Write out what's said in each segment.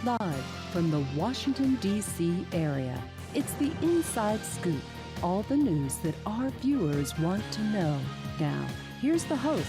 Live from the Washington, D.C. area, it's the Inside Scoop. All the news that our viewers want to know. Now, here's the host.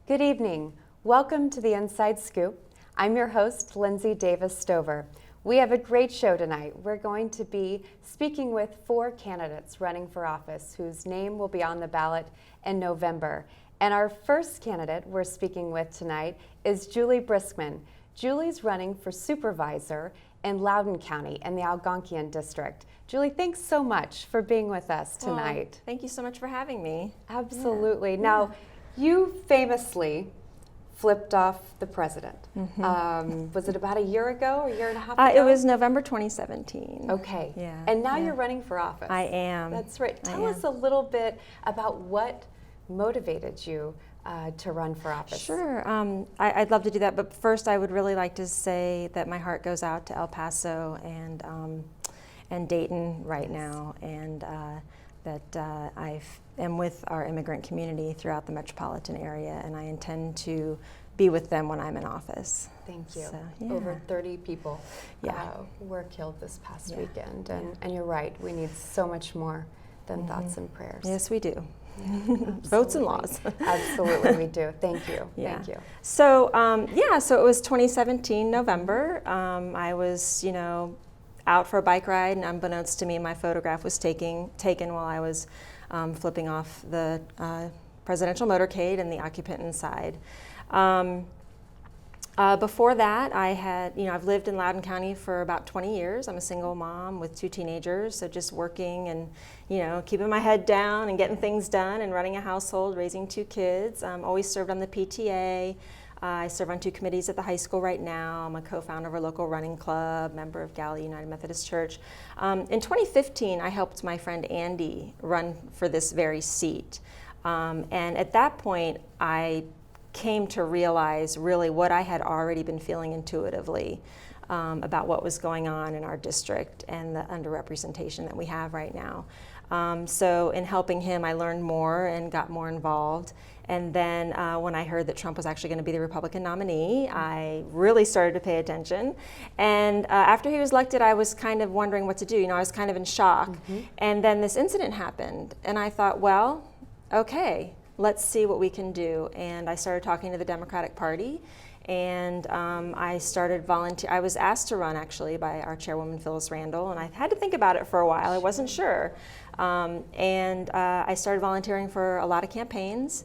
Good evening. Welcome to the Inside Scoop. I'm your host, Lindsey Davis Stover. We have a great show tonight. We're going to be speaking with 4 candidates running for office whose name will be on the ballot in November. And our first candidate we're speaking with tonight is Juli Briskman. Juli's running for Supervisor in Loudoun County in the Algonkian district. Juli, thanks so much for being with us tonight. Well, thank you so much for having me. Absolutely. Yeah. Now, you famously flipped off the president. Was it about a year ago or a year and a half ago? It was November 2017. Okay. Yeah. And now you're running for office. I am. That's right. Tell us a little bit about what motivated you to run for office. Sure. I'd love to do that, but first I would really like to say that my heart goes out to El Paso and Dayton right now, and that I am with our immigrant community throughout the metropolitan area, and I intend to be with them when I'm in office. Thank you. So, yeah. Over 30 people were killed this past weekend, and you're right, we need so much more than thoughts and prayers. Yes, we do. Yeah, votes and laws. Absolutely, we do. Thank you. Yeah. Thank you. So, so it was 2017 November. I was, out for a bike ride, and unbeknownst to me, my photograph was taken while I was flipping off the presidential motorcade and the occupant inside. Before that, I had, I've lived in Loudoun County for about 20 years. I'm a single mom with 2 teenagers, so just working and, keeping my head down and getting things done and running a household, raising 2 kids. Always served on the PTA. I serve on 2 committees at the high school right now. I'm a co-founder of a local running club, member of Galilee United Methodist Church. In 2015, I helped my friend Andy run for this very seat. And at that point, I came to realize really what I had already been feeling intuitively about what was going on in our district and the underrepresentation that we have right now. So in helping him, I learned more and got more involved. And then when I heard that Trump was actually going to be the Republican nominee, I really started to pay attention. And after he was elected, I was kind of wondering what to do. I was kind of in shock. And then this incident happened. And I thought, well, okay, let's see what we can do. And I started talking to the Democratic Party. And I started I was asked to run actually by our chairwoman Phyllis Randall, and I had to think about it for a while. I wasn't sure. And I started volunteering for a lot of campaigns.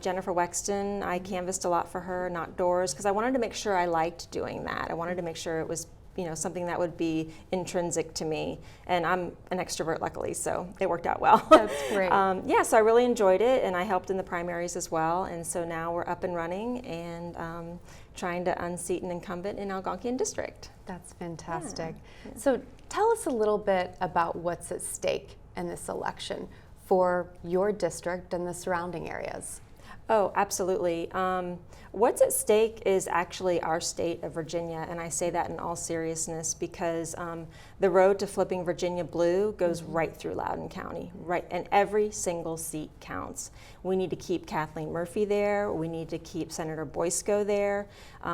Jennifer Wexton, I canvassed a lot for her, knocked doors, because I wanted to make sure I liked doing that. I wanted to make sure it was something that would be intrinsic to me. And I'm an extrovert, luckily, so it worked out well. That's great. So I really enjoyed it, and I helped in the primaries as well. And so now we're up and running and trying to unseat an incumbent in Algonkian district. That's fantastic. Yeah. So tell us a little bit about what's at stake in this election for your district and the surrounding areas. Oh, absolutely. What's at stake is actually our state of Virginia, and I say that in all seriousness because the road to flipping Virginia blue goes right through Loudoun County, right, and every single seat counts. We need to keep Kathleen Murphy there. We need to keep Senator Boysko there.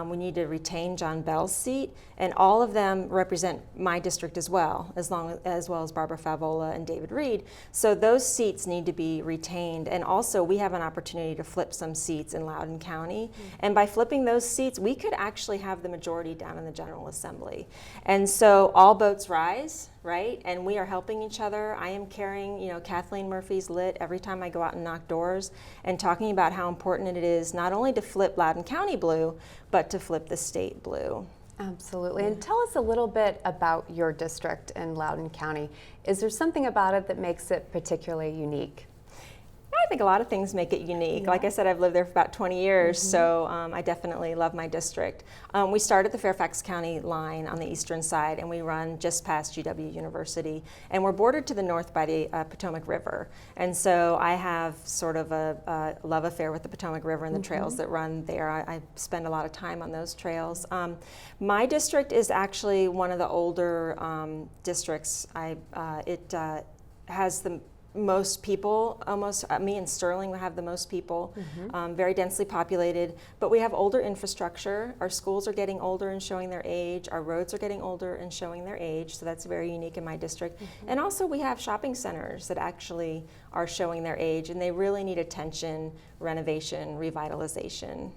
We need to retain John Bell's seat, and all of them represent my district as well as Barbara Favola and David Reed. So those seats need to be retained, and also we have an opportunity to flip some seats in Loudoun County. And by flipping those seats, we could actually have the majority down in the General Assembly. And so all boats rise, right? And we are helping each other. I am carrying, Kathleen Murphy's lit every time I go out and knock doors and talking about how important it is not only to flip Loudoun County blue, but to flip the state blue. Absolutely. And tell us a little bit about your district in Loudoun County. Is there something about it that makes it particularly unique? I think a lot of things make it unique. Yeah. Like I said, I've lived there for about 20 years, so I definitely love my district. We start at the Fairfax County line on the eastern side, and we run just past GW University, and we're bordered to the north by the Potomac River. And so I have sort of a love affair with the Potomac River and the trails that run there. I spend a lot of time on those trails. My district is actually one of the older districts. It has the most people, me and Sperling will have the most people, very densely populated, but we have older infrastructure. Our schools are getting older and showing their age. Our roads are getting older and showing their age, so that's very unique in my district. And also we have shopping centers that actually are showing their age, and they really need attention, renovation, revitalization.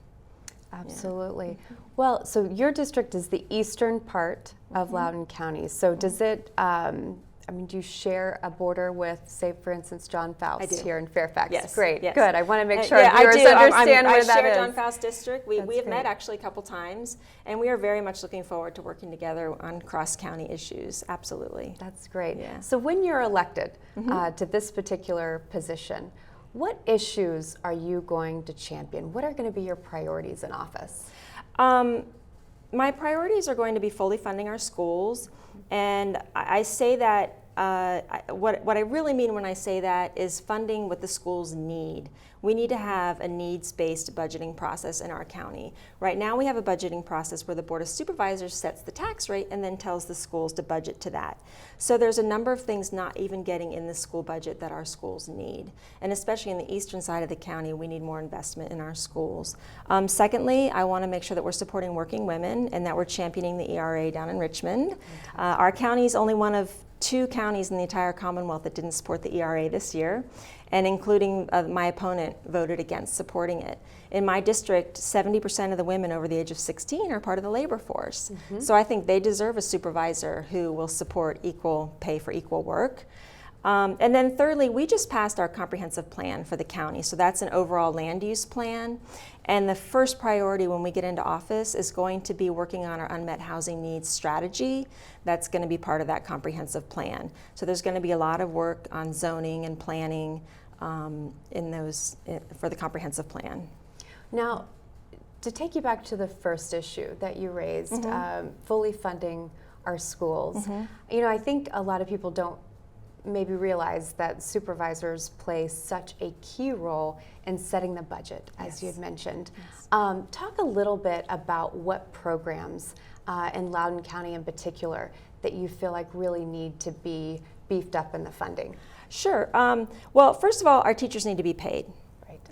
Absolutely. Well, so your district is the eastern part of Loudoun County. So does it, do you share a border with, say, for instance, John Faust here in Fairfax? Yes. Great. Yes. Good. I want to make sure I viewers do. understand where that I share is. John Faust district. We have great. met actually a couple times, and we are very much looking forward to working together on cross-county issues. Absolutely. That's great. Yeah. So when you're elected to this particular position, what issues are you going to champion? What are going to be your priorities in office? My priorities are going to be fully funding our schools, and I say that what I really mean when I say that is funding what the schools need. We need to have a needs-based budgeting process in our county. Right now we have a budgeting process where the Board of Supervisors sets the tax rate and then tells the schools to budget to that. So there's a number of things not even getting in the school budget that our schools need. And especially in the eastern side of the county, we need more investment in our schools. Secondly, I want to make sure that we're supporting working women and that we're championing the ERA down in Richmond. Our county is only one of 2 counties in the entire Commonwealth that didn't support the ERA this year, and including my opponent voted against supporting it. In my district, 70% of the women over the age of 16 are part of the labor force. So I think they deserve a supervisor who will support equal pay for equal work. And then thirdly, we just passed our comprehensive plan for the county. So that's an overall land use plan. And the first priority when we get into office is going to be working on our unmet housing needs strategy. That's going to be part of that comprehensive plan. So there's going to be a lot of work on zoning and planning for the comprehensive plan. Now, to take you back to the first issue that you raised, fully funding our schools, I think a lot of people don't maybe realize that supervisors play such a key role in setting the budget, as you had mentioned. Talk a little bit about what programs in Loudoun County in particular that you feel like really need to be beefed up in the funding. Sure. Well, first of all, our teachers need to be paid.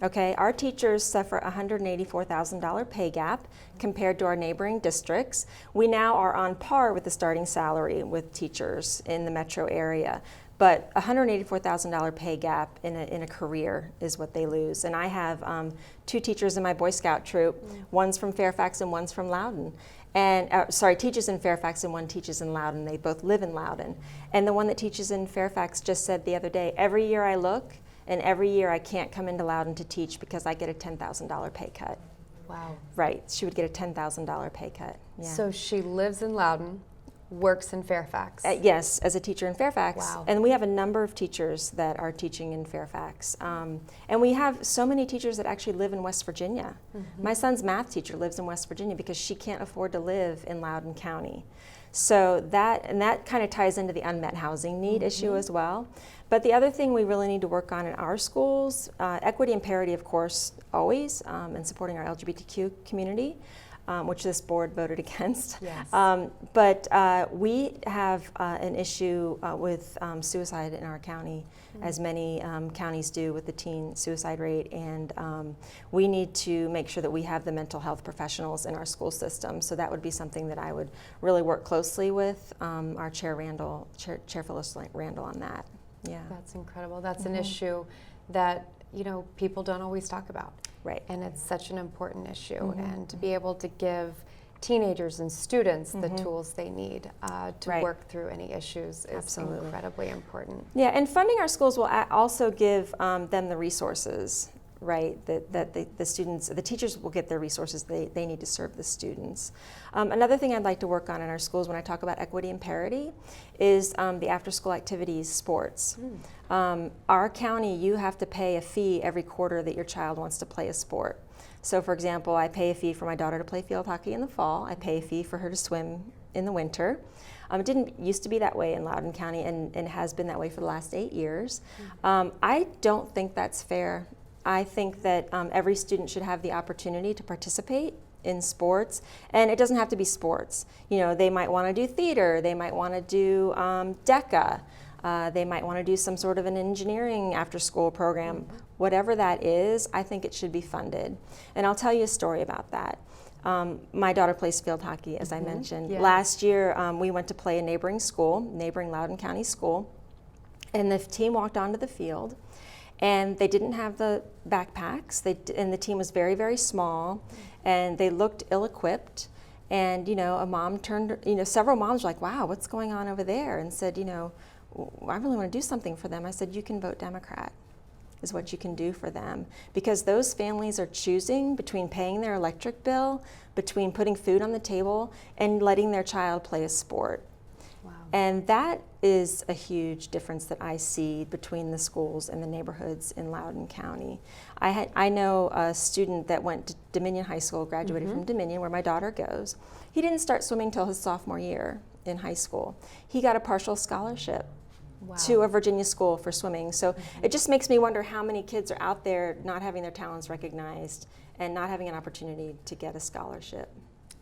Okay, our teachers suffer a $184,000 pay gap compared to our neighboring districts. We now are on par with the starting salary with teachers in the metro area. But a $184,000 pay gap in a career is what they lose. And I have 2 teachers in my Boy Scout troop. One's from Fairfax and one's from Loudoun. And teaches in Fairfax and one teaches in Loudoun. They both live in Loudoun. And the one that teaches in Fairfax just said the other day, every year I look, and every year I can't come into Loudoun to teach because I get a $10,000 pay cut. Wow. Right, she would get a $10,000 pay cut. Yeah. So she lives in Loudoun, works in Fairfax. Yes, as a teacher in Fairfax. Wow. And we have a number of teachers that are teaching in Fairfax. And we have so many teachers that actually live in West Virginia. My son's math teacher lives in West Virginia because she can't afford to live in Loudoun County. So that kind of ties into the unmet housing need issue as well. But the other thing we really need to work on in our schools, equity and parity, of course, always, and supporting our LGBTQ community, which this board voted against. Yes. But we have an issue with suicide in our county, as many counties do with the teen suicide rate, and we need to make sure that we have the mental health professionals in our school system. So that would be something that I would really work closely with our Chair Phyllis Randall on that. Yeah. That's incredible. That's an issue that people don't always talk about. Right. And it's such an important issue. And to be able to give teenagers and students the tools they need to work through any issues is incredibly important. Yeah, and funding our schools will also give them the resources, right, that the teachers will get their resources they need to serve the students. Another thing I'd like to work on in our schools when I talk about equity and parity is the after-school activities, sports. Our county, you have to pay a fee every quarter that your child wants to play a sport. So for example, I pay a fee for my daughter to play field hockey in the fall. I pay a fee for her to swim in the winter. It didn't used to be that way in Loudoun County, and has been that way for the last 8 years. I don't think that's fair. I think that every student should have the opportunity to participate in sports, and it doesn't have to be sports. They might want to do theater, they might want to do DECA, They might want to do some sort of an engineering after-school program. Whatever that is, I think it should be funded. And I'll tell you a story about that. My daughter plays field hockey, as I mentioned. Yes. Last year, we went to play a neighboring Loudoun County school, and the team walked onto the field, and they didn't have the backpacks, and the team was very, very small, and they looked ill-equipped. And, a mom turned, several moms were like, wow, what's going on over there? And said, I really want to do something for them. I said, you can vote Democrat, is what you can do for them. Because those families are choosing between paying their electric bill, between putting food on the table, and letting their child play a sport. Wow. And that is a huge difference that I see between the schools and the neighborhoods in Loudoun County. I know a student that went to Dominion High School, graduated from Dominion, where my daughter goes. He didn't start swimming till his sophomore year in high school. He got a partial scholarship to a Virginia school for swimming. So it just makes me wonder how many kids are out there not having their talents recognized and not having an opportunity to get a scholarship.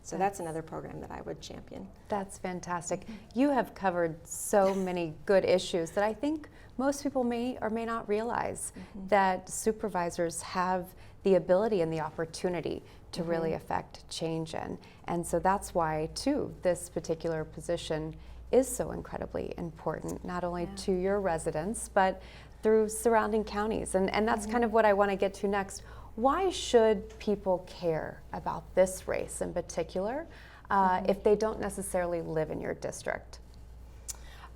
So that's another program that I would champion. That's fantastic. You have covered so many good issues that I think most people may or may not realize that supervisors have the ability and the opportunity to really affect change in. And so that's why, too, this particular position is so incredibly important, not only to your residents, but through surrounding counties. And that's kind of what I want to get to next. Why should people care about this race in particular if they don't necessarily live in your district?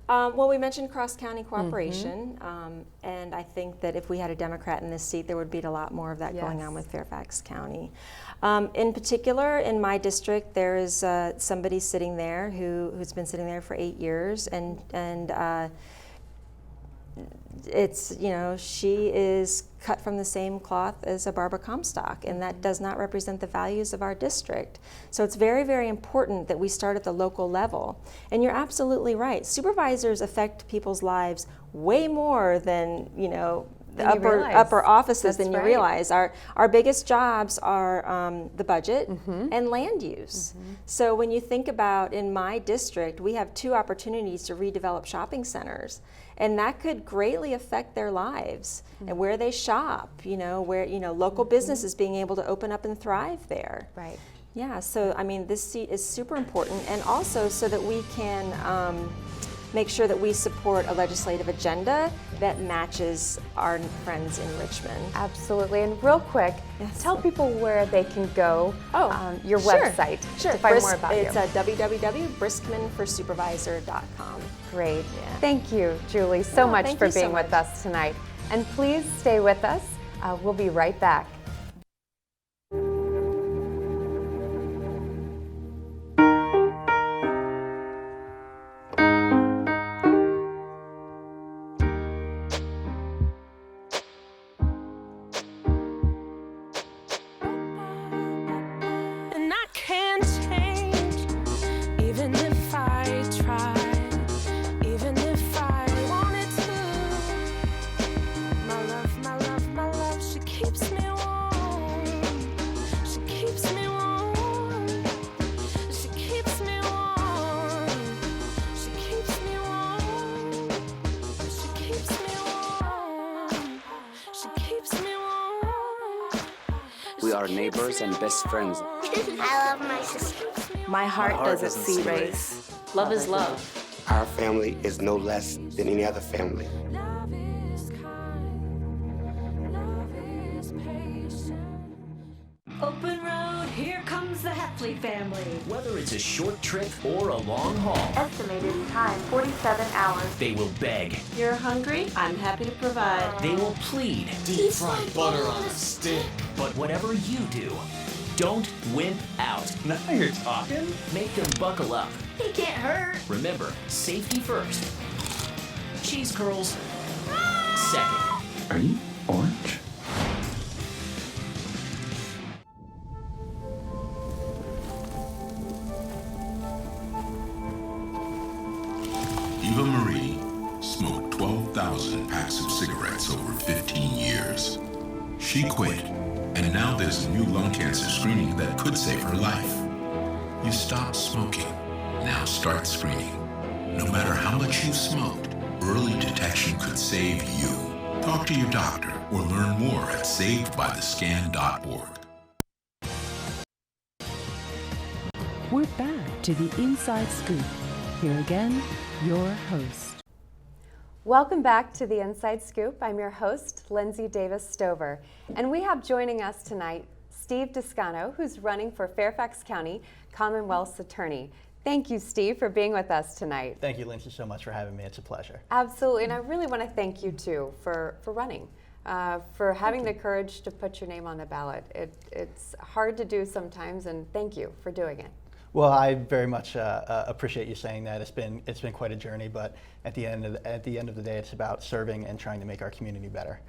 Well, we mentioned cross-county cooperation, and I think that if we had a Democrat in this seat, there would be a lot more of that going on with Fairfax County. In particular, in my district, there is somebody sitting there who's been sitting there for 8 years, and it's, she is cut from the same cloth as a Barbara Comstock, and that does not represent the values of our district. So it's very, very important that we start at the local level. And you're absolutely right. Supervisors affect people's lives way more than, the upper offices than you realize. Our biggest jobs are the budget and land use. So when you think about, in my district, we have 2 opportunities to redevelop shopping centers, and that could greatly affect their lives and where they shop, where, local businesses being able to open up and thrive there. Right. Yeah, so I mean, this seat is super important, and also so that we can make sure that we support a legislative agenda that matches our friends in Richmond. Absolutely. And real quick, tell people where they can go, your website, to find more about you. It's www.briskmanforsupervisor.com. Great. Thank you, Julie, so much for being with us tonight. And please stay with us. We'll be right back. We are neighbors and best friends. I love my sister. My heart doesn't see race. Love is love. Our family is no less than any other family. Open road, here comes the Heffley family. Whether it's a short trip or a long haul, Estimated time, 47 hours. they will beg, You're hungry? I'm happy to provide. they will plead. Deep fried butter on a stick. But whatever you do, don't wimp out. Now you're talking. Make them buckle up. He can't hurt. Remember, safety first. Cheese curls second. Are you orange? Eva Marie smoked 12,000 packs of cigarettes over 15 years. She quit, and now there's a new lung cancer screening that could save her life. You stopped smoking. Now start screening. No matter how much you smoked, early detection could save you. Talk to your doctor or learn more at savedbythescan.org. We're back to the Inside Scoop. Here again, your host. Welcome back to the Inside Scoop. I'm your host, Lindsey Davis Stover, and we have joining us tonight Steve Descano, who's running for Fairfax County Commonwealth's attorney. Thank you, Steve, for being with us tonight. Thank you, Lindsey, so much for having me. It's a pleasure. Absolutely, and I really want to thank you, too, for running, for having the courage to put your name on the ballot. It's hard to do sometimes, and thank you for doing it. Well, I very much appreciate you saying that. It's been quite a journey, but at the end of the day, it's about serving and trying to make our community better.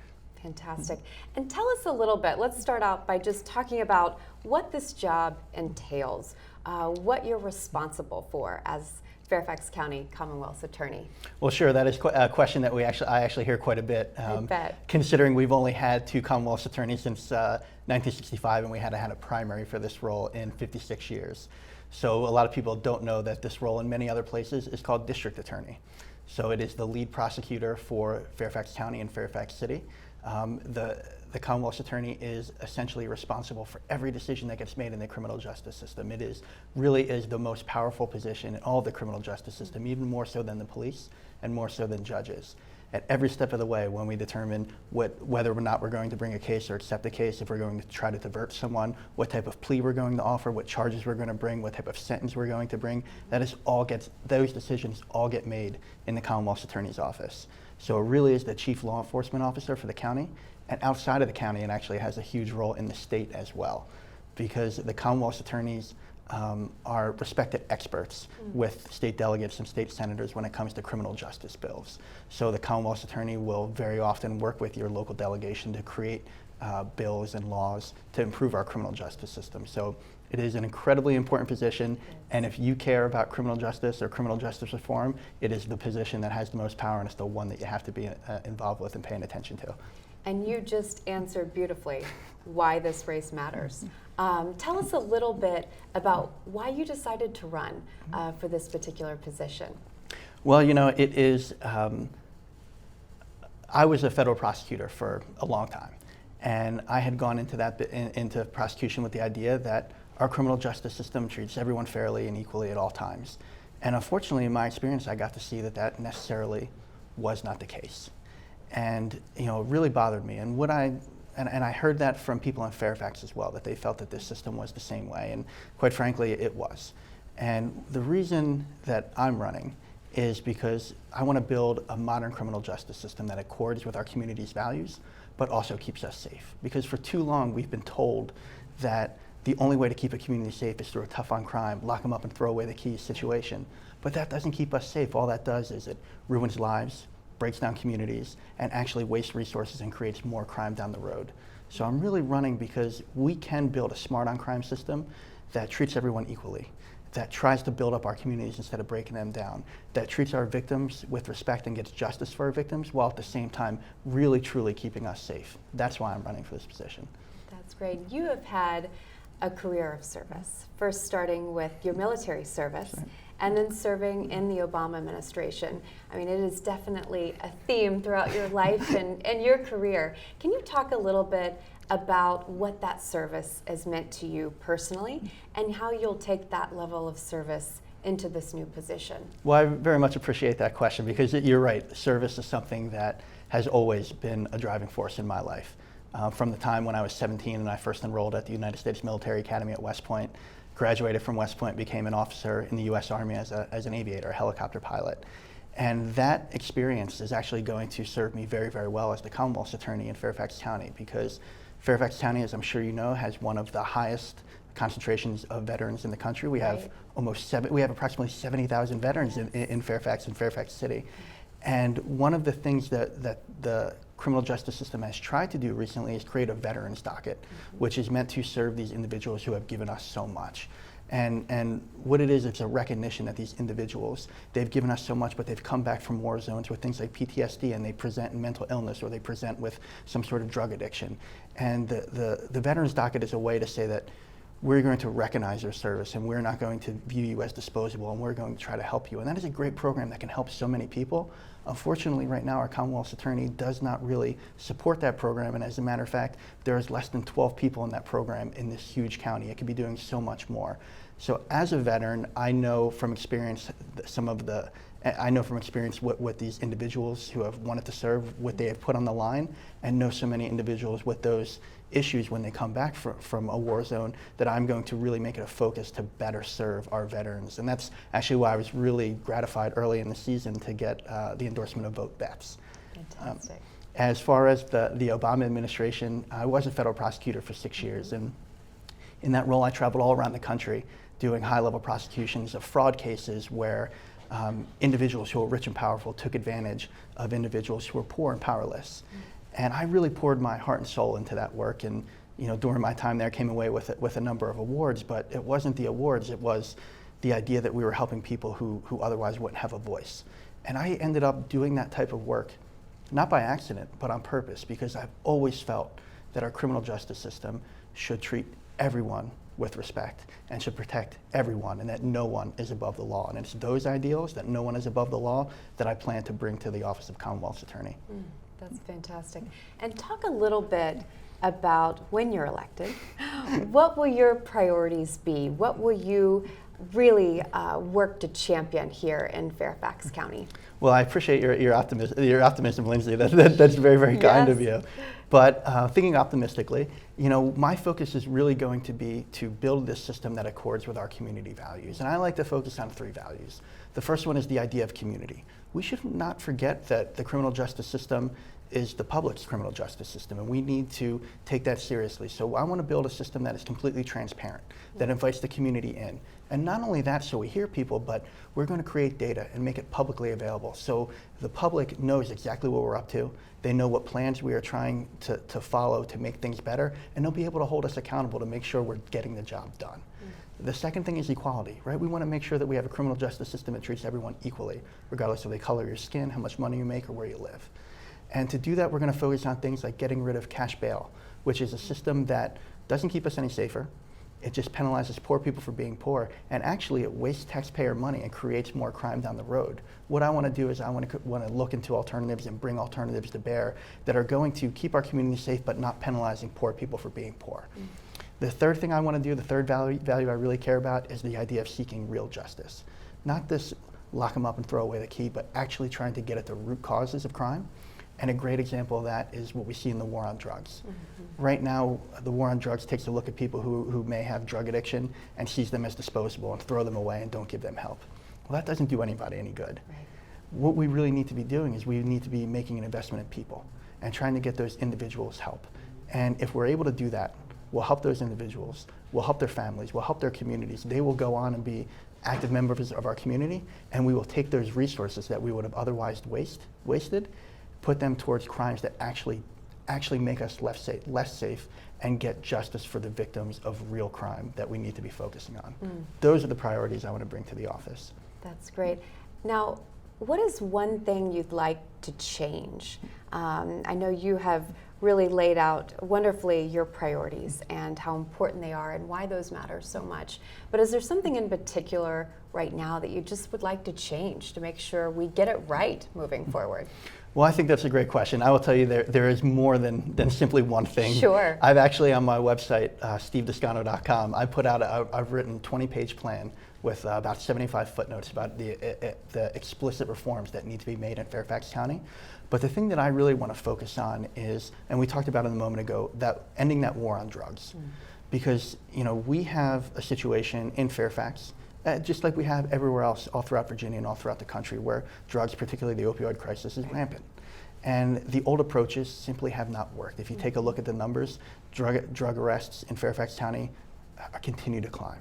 Fantastic. And tell us a little bit, let's start out by just talking about what this job entails, what you're responsible for as Fairfax County Commonwealth's attorney. Well, sure, that is a question that I actually hear quite a bit. I bet. Considering we've only had 2 Commonwealth's attorneys since 1965, and we had a primary for this role in 56 years. So a lot of people don't know that this role in many other places is called district attorney. So it is the lead prosecutor for Fairfax County and Fairfax City. The Commonwealth's attorney is essentially responsible for every decision that gets made in the criminal justice system. It really is the most powerful position in all of the criminal justice system, even more so than the police and more so than judges. At every step of the way, when we determine whether or not we're going to bring a case or accept a case, if we're going to try to divert someone, what type of plea we're going to offer, what charges we're going to bring, what type of sentence we're going to bring, those decisions all get made in the Commonwealth's attorney's office. So it really is the chief law enforcement officer for the county, and outside of the county, it actually has a huge role in the state as well, because the Commonwealth's attorneys are respected experts with state delegates and state senators when it comes to criminal justice bills. So the Commonwealth's attorney will very often work with your local delegation to create bills and laws to improve our criminal justice system. So it is an incredibly important position, and if you care about criminal justice or criminal justice reform, it is the position that has the most power, and it's the one that you have to be involved with and paying attention to. And you just answered beautifully why this race matters. Tell us a little bit about why you decided to run for this particular position. Well, it is, I was a federal prosecutor for a long time, and I had gone into prosecution with the idea that our criminal justice system treats everyone fairly and equally at all times. And unfortunately, in my experience, I got to see that necessarily was not the case. And it really bothered me. And I heard that from people in Fairfax as well, that they felt that this system was the same way, and quite frankly, it was. And the reason that I'm running is because I want to build a modern criminal justice system that accords with our community's values, but also keeps us safe. Because for too long, we've been told that the only way to keep a community safe is through a tough on crime, lock them up and throw away the keys situation. But that doesn't keep us safe. All that does is it ruins lives, breaks down communities, and actually wastes resources and creates more crime down the road. So I'm really running because we can build a smart on crime system that treats everyone equally, that tries to build up our communities instead of breaking them down, that treats our victims with respect and gets justice for our victims, while at the same time really truly keeping us safe. That's why I'm running for this position. That's great. You have had a career of service, first starting with your military service, and then serving in the Obama administration. I mean, it is definitely a theme throughout your life and your career. Can you talk a little bit about what that service has meant to you personally, and how you'll take that level of service into this new position? Well, I very much appreciate that question, because you're right, service is something that has always been a driving force in my life. From the time when I was 17 and I first enrolled at the United States Military Academy at West Point, graduated from West Point, became an officer in the U.S. Army as an aviator, a helicopter pilot. And that experience is actually going to serve me very, very well as the Commonwealth's attorney in Fairfax County, because Fairfax County, as I'm sure you know, has one of the highest concentrations of veterans in the country. We have approximately 70,000 veterans in Fairfax and Fairfax City. And one of the things that the criminal justice system has tried to do recently is create a veterans docket, which is meant to serve these individuals who have given us so much. And what it is, it's a recognition that these individuals, they've given us so much, but they've come back from war zones with things like PTSD, and they present in mental illness, or they present with some sort of drug addiction. And the veterans docket is a way to say that we're going to recognize your service and we're not going to view you as disposable and we're going to try to help you. And that is a great program that can help so many people. Unfortunately, right now, our Commonwealth's attorney does not really support that program. And as a matter of fact, there is less than 12 people in that program in this huge county. It could be doing so much more. So as a veteran, I know from experience what these individuals who have wanted to serve, what they have put on the line, and know so many individuals with those issues when they come back from a war zone, that I'm going to really make it a focus to better serve our veterans. And that's actually why I was really gratified early in the season to get the endorsement of Vote Vets. Fantastic. As far as the Obama administration, I was a federal prosecutor for 6 years, and in that role I traveled all around the country doing high-level prosecutions of fraud cases where individuals who were rich and powerful took advantage of individuals who were poor and powerless. And I really poured my heart and soul into that work, and during my time there came away with a number of awards, but it wasn't the awards, it was the idea that we were helping people who otherwise wouldn't have a voice. And I ended up doing that type of work, not by accident, but on purpose, because I've always felt that our criminal justice system should treat everyone with respect and should protect everyone, and that no one is above the law. And it's those ideals, that no one is above the law, that I plan to bring to the Office of Commonwealth's Attorney. That's fantastic. And talk a little bit about when you're elected. What will your priorities be? What will you really work to champion here in Fairfax County? Well, I appreciate your optimism, Lindsay. That's very, very kind of you. But thinking optimistically, my focus is really going to be to build this system that accords with our community values. And I like to focus on 3 values. The first one is the idea of community. We should not forget that the criminal justice system is the public's criminal justice system, and we need to take that seriously. So I want to build a system that is completely transparent, that invites the community in. And not only that, so we hear people, but we're going to create data and make it publicly available so the public knows exactly what we're up to. They know what plans we are trying to follow to make things better, and they'll be able to hold us accountable to make sure we're getting the job done. The second thing is equality, right? We want to make sure that we have a criminal justice system that treats everyone equally, regardless of the color of your skin, how much money you make, or where you live. And to do that, we're going to focus on things like getting rid of cash bail, which is a system that doesn't keep us any safer. It just penalizes poor people for being poor, and actually it wastes taxpayer money and creates more crime down the road. What I want to do is I want to look into alternatives and bring alternatives to bear that are going to keep our community safe but not penalizing poor people for being poor. The third thing I want to do, the third value I really care about, is the idea of seeking real justice. Not this lock them up and throw away the key, but actually trying to get at the root causes of crime. And a great example of that is what we see in the war on drugs. Right now, the war on drugs takes a look at people who may have drug addiction and sees them as disposable and throw them away and don't give them help. Well, that doesn't do anybody any good. Right. What we really need to be doing is we need to be making an investment in people and trying to get those individuals help. And if we're able to do that, we'll help those individuals, we'll help their families, we'll help their communities. They will go on and be active members of our community, and we will take those resources that we would have otherwise wasted, put them towards crimes that actually make us less safe and get justice for the victims of real crime that we need to be focusing on. Those are the priorities I want to bring to the office. That's great. Now, what is one thing you'd like to change? I know you have really laid out wonderfully your priorities and how important they are and why those matter so much. But is there something in particular right now that you just would like to change to make sure we get it right moving forward? Well, I think that's a great question. I will tell you there is more than simply one thing. Sure. I've actually on my website, stevedescano.com, I've written a 20-page plan with about 75 footnotes about the explicit reforms that need to be made in Fairfax County. But the thing that I really want to focus on is, and we talked about it a moment ago, that ending that war on drugs. Because we have a situation in Fairfax, just like we have everywhere else, all throughout Virginia and all throughout the country, where drugs, particularly the opioid crisis, is rampant. And the old approaches simply have not worked. If you take a look at the numbers, drug arrests in Fairfax County continue to climb.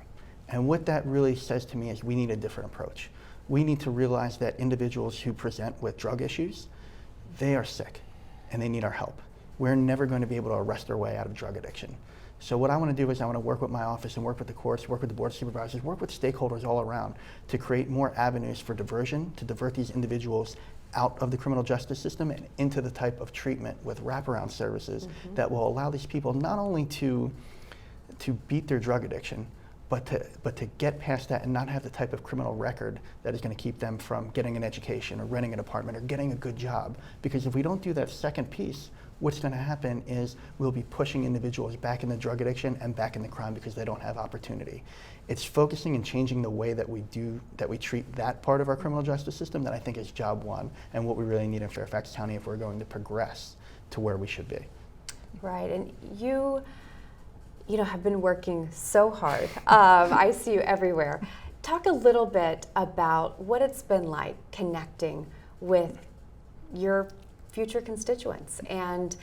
And what that really says to me is we need a different approach. We need to realize that individuals who present with drug issues, they are sick and they need our help. We're never going to be able to arrest our way out of drug addiction. So what I want to do is I want to work with my office and work with the courts, work with the board of supervisors, work with stakeholders all around to create more avenues for diversion, to divert these individuals out of the criminal justice system and into the type of treatment with wraparound services that will allow these people not only to to beat their drug addiction, but to get past that and not have the type of criminal record that is going to keep them from getting an education or renting an apartment or getting a good job. Because if we don't do that second piece, what's going to happen is we'll be pushing individuals back into drug addiction and back into crime because they don't have opportunity. It's focusing and changing the way that we treat that part of our criminal justice system that I think is job one, and what we really need in Fairfax County if we're going to progress to where we should be. Right, and you have been working so hard. I see you everywhere. Talk a little bit about what it's been like connecting with your future constituents, and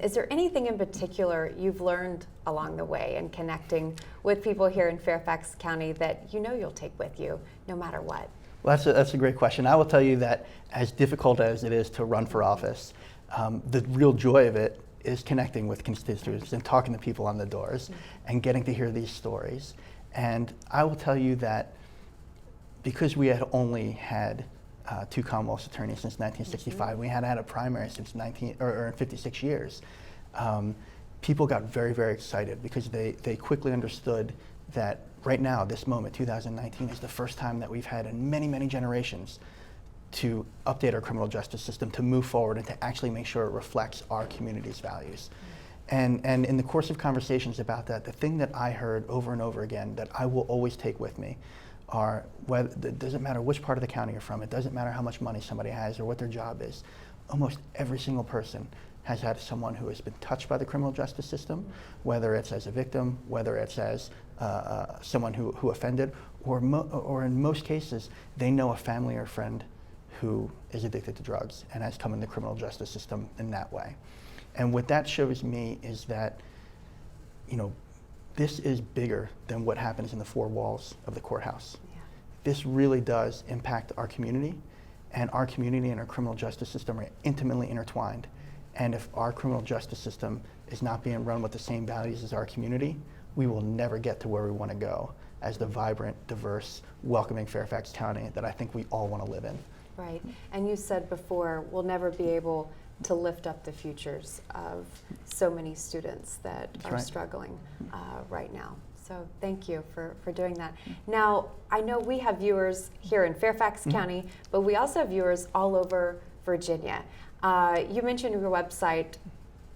is there anything in particular you've learned along the way in connecting with people here in Fairfax County that you'll take with you no matter what? Well, that's a great question. I will tell you that as difficult as it is to run for office, the real joy of it is connecting with constituents and talking to people on the doors and getting to hear these stories. And I will tell you that because we had only had 2 Commonwealth attorneys since 1965, we hadn't had a primary since 56 years. People got very, very excited because they quickly understood that right now, this moment, 2019, is the first time that we've had in many, many generations to update our criminal justice system, to move forward and to actually make sure it reflects our community's values. And in the course of conversations about that, the thing that I heard over and over again that I will always take with me are, it doesn't matter which part of the county you're from, it doesn't matter how much money somebody has or what their job is, almost every single person has had someone who has been touched by the criminal justice system, whether it's as a victim, whether it's as someone who offended, or in most cases, they know a family or friend who is addicted to drugs and has come in the criminal justice system in that way. And what that shows me is that, this is bigger than what happens in the 4 walls of the courthouse. Yeah. This really does impact our community, and our community and our criminal justice system are intimately intertwined. And if our criminal justice system is not being run with the same values as our community, we will never get to where we want to go as the vibrant, diverse, welcoming Fairfax County that I think we all want to live in. Right, and you said before, we'll never be able to lift up the futures of so many students that are struggling right now. So thank you for doing that. Now, I know we have viewers here in Fairfax County, but we also have viewers all over Virginia. You mentioned your website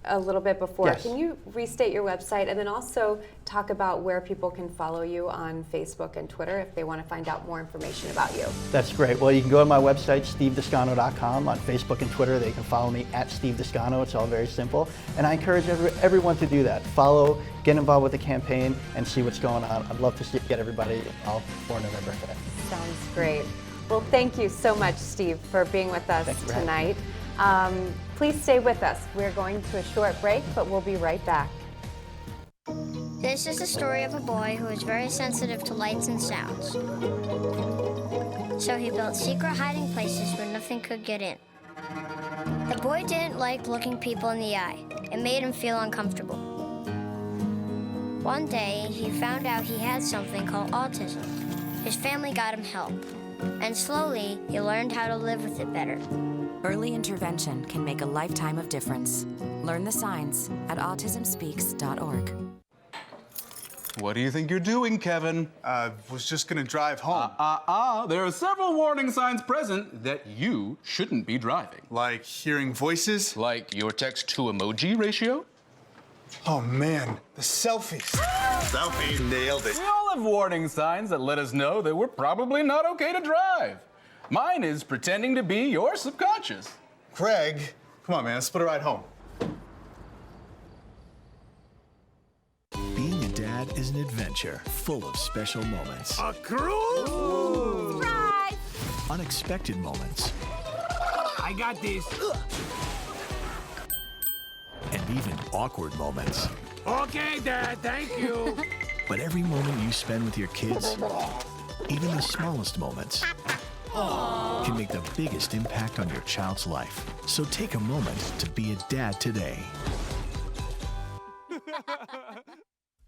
a little bit before. Yes. Can you restate your website and then also talk about where people can follow you on Facebook and Twitter if they want to find out more information about you? That's great. Well, you can go to my website, stevedescano.com. On Facebook and Twitter, they can follow me at Steve Descano. It's all very simple. And I encourage everyone to do that. Follow, get involved with the campaign, and see what's going on. I'd love to get everybody all for November today. Sounds great. Well, thank you so much, Steve, for being with us tonight. Please stay with us. We're going to a short break, but we'll be right back. This is the story of a boy who is very sensitive to lights and sounds. So he built secret hiding places where nothing could get in. The boy didn't like looking people in the eye. It made him feel uncomfortable. One day, he found out he had something called autism. His family got him help, and slowly, he learned how to live with it better. Early intervention can make a lifetime of difference. Learn the signs at autismspeaks.org. What do you think you're doing, Kevin? Was just gonna drive home. There are several warning signs present that you shouldn't be driving. Like hearing voices? Like your text-to-emoji ratio? Oh man, the selfies. Selfie, nailed it. We all have warning signs that let us know that we're probably not okay to drive. Mine is pretending to be your subconscious. Craig, come on man, let's put a ride home. Being a dad is an adventure full of special moments. A cruise? Surprise! Unexpected moments. I got this. And even awkward moments. Okay, Dad, thank you. But every moment you spend with your kids, even the smallest moments, can make the biggest impact on your child's life. So take a moment to be a dad today.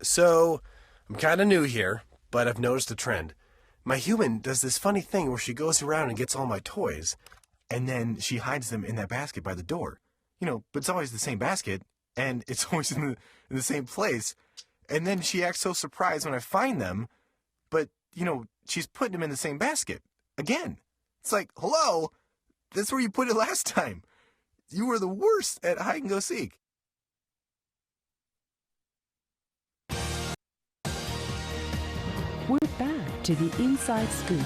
So, I'm kind of new here, but I've noticed a trend. My human does this funny thing where she goes around and gets all my toys, and then she hides them in that basket by the door. But it's always the same basket, and it's always in the same place. And then she acts so surprised when I find them, but, you know, she's putting them in the same basket. Again. It's like, hello, that's where you put it last time. You were the worst at hide and go seek. We're back to the Inside Scoop.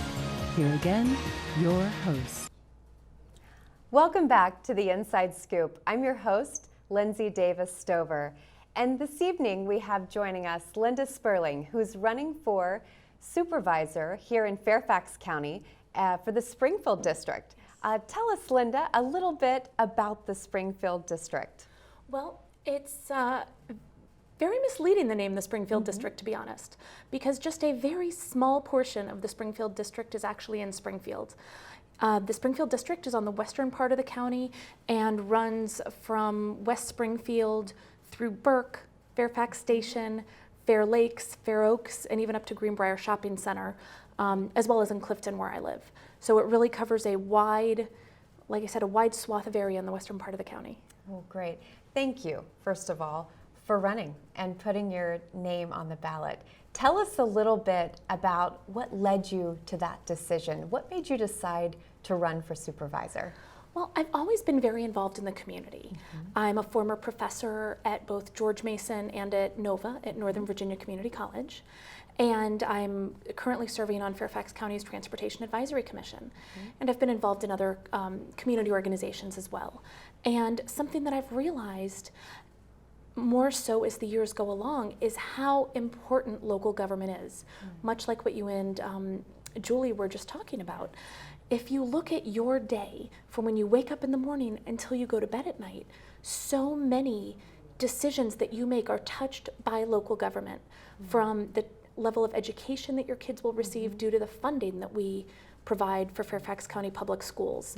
Here again, your host. Welcome back to the Inside Scoop. I'm your host, Lindsey Davis Stover. And this evening we have joining us Linda Sperling, who's running for Supervisor here in Fairfax County for the Spriingfield District. Tell us, Linda, a little bit about the Spriingfield District. Well, it's very misleading, the name the Spriingfield District, to be honest, because just a very small portion of the Spriingfield District is actually in Spriingfield. The Spriingfield District is on the western part of the county and runs from West Spriingfield through Burke, Fairfax Station, Fair Lakes, Fair Oaks, and even up to Greenbrier Shopping Center, as well as in Clifton where I live. So it really covers a wide, like I said, a wide swath of area in the western part of the county. Oh, great. Thank you, first of all, for running and putting your name on the ballot. Tell us a little bit about what led you to that decision. What made you decide to run for supervisor? Well, I've always been very involved in the community. I'm a former professor at both George Mason and at NOVA at Northern Virginia Community College. And I'm currently serving on Fairfax County's Transportation Advisory Commission. And I've been involved in other community organizations as well. And something that I've realized more so as the years go along is how important local government is, much like what you and Juli were just talking about. If you look at your day from when you wake up in the morning until you go to bed at night, so many decisions that you make are touched by local government, from the level of education that your kids will receive due to the funding that we provide for Fairfax County Public Schools,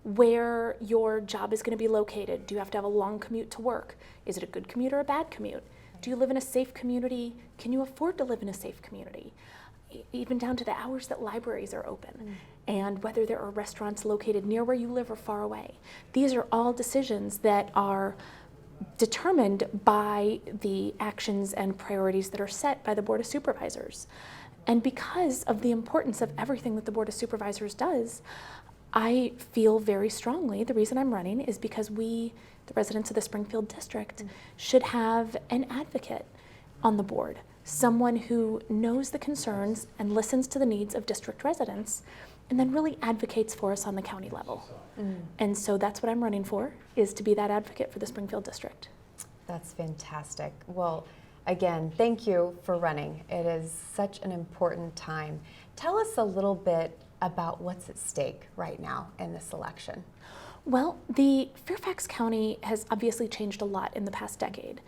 where your job is going to be located. Do you have to have a long commute to work? Is it a good commute or a bad commute? Do you live in a safe community? Can you afford to live in a safe community? Even down to the hours that libraries are open and whether there are restaurants located near where you live or far away. These are all decisions that are determined by the actions and priorities that are set by the Board of Supervisors. And because of the importance of everything that the Board of Supervisors does, I feel very strongly the reason I'm running is because we, the residents of the Spriingfield District, should have an advocate on the board, someone who knows the concerns and listens to the needs of district residents and then really advocates for us on the county level. And so that's what I'm running for, is to be that advocate for the Spriingfield District. That's fantastic. Well, again, thank you for running. It is such an important time. Tell us a little bit about what's at stake right now in this election. Well, the Fairfax County has obviously changed a lot in the past decade,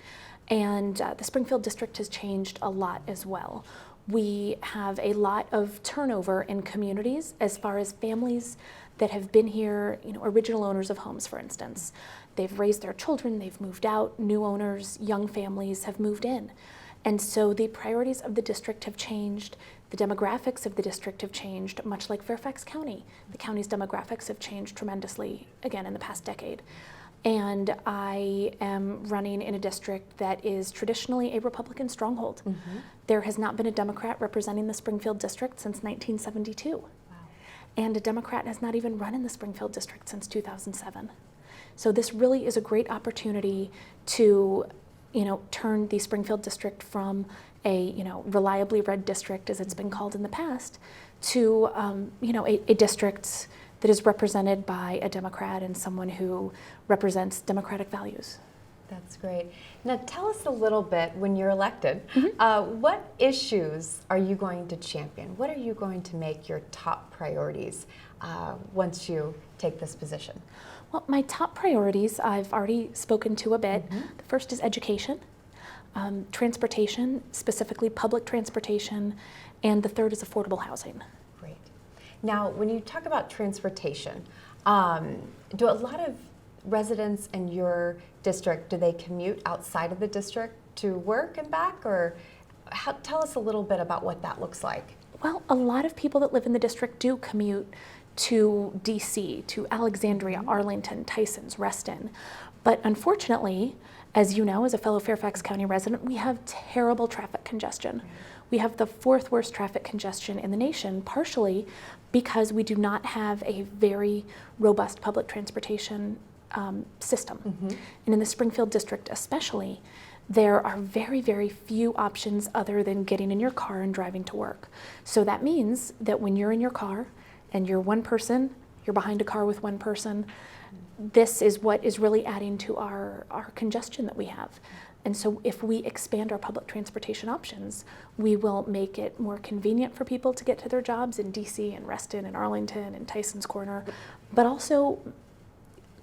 and the Spriingfield District has changed a lot as well. We have a lot of turnover in communities as far as families that have been here, original owners of homes, for instance. They've raised their children, they've moved out, new owners, young families have moved in. And so the priorities of the district have changed, the demographics of the district have changed, much like Fairfax County. The county's demographics have changed tremendously, again, in the past decade. And I am running in a district that is traditionally a Republican stronghold. There has not been a Democrat representing the Spriingfield District since 1972. And a Democrat has not even run in the Spriingfield District since 2007. So this really is a great opportunity to, turn the Spriingfield District from a, reliably red district, as it's been called in the past, to, a district that is represented by a Democrat and someone who represents democratic values. That's great. Now tell us a little bit, when you're elected, what issues are you going to champion? What are you going to make your top priorities once you take this position? Well, my top priorities I've already spoken to a bit. The first is education, transportation, specifically public transportation, and the third is affordable housing. Great. Now, when you talk about transportation, do a lot of residents in your district, do they commute outside of the district to work and back, or tell us a little bit about what that looks like? Well, a lot of people that live in the district do commute to DC, to Alexandria, Arlington, Tysons, Reston. But unfortunately, As you know, as a fellow Fairfax County resident, we have terrible traffic congestion. We have the 4th worst traffic congestion in the nation, partially because we do not have a very robust public transportation system. And in the Spriingfield district especially, there are very, very few options other than getting in your car and driving to work. So that means that when you're in your car and you're one person, you're behind a car with one person, this is what is really adding to our congestion that we have. And so if we expand our public transportation options, we will make it more convenient for people to get to their jobs in DC and Reston and Arlington and Tyson's Corner, but also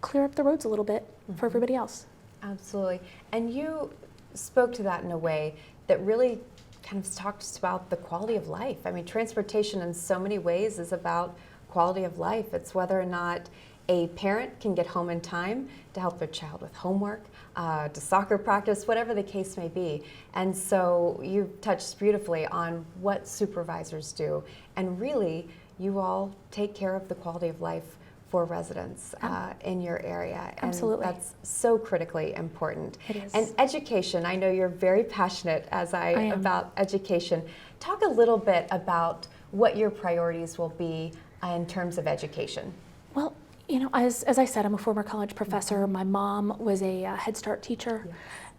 clear up the roads a little bit for everybody else. Absolutely. And you spoke to that in a way that really kind of talks about the quality of life. I mean, transportation in so many ways is about quality of life. It's whether or not a parent can get home in time to help their child with homework, to soccer practice, whatever the case may be. And so you touched beautifully on what supervisors do. And really, you all take care of the quality of life for residents in your area. And Absolutely. that's so critically important. It is. And education, I know you're very passionate about education. Talk a little bit about what your priorities will be in terms of education. Well, you know, as I said, I'm a former college professor. My mom was a Head Start teacher,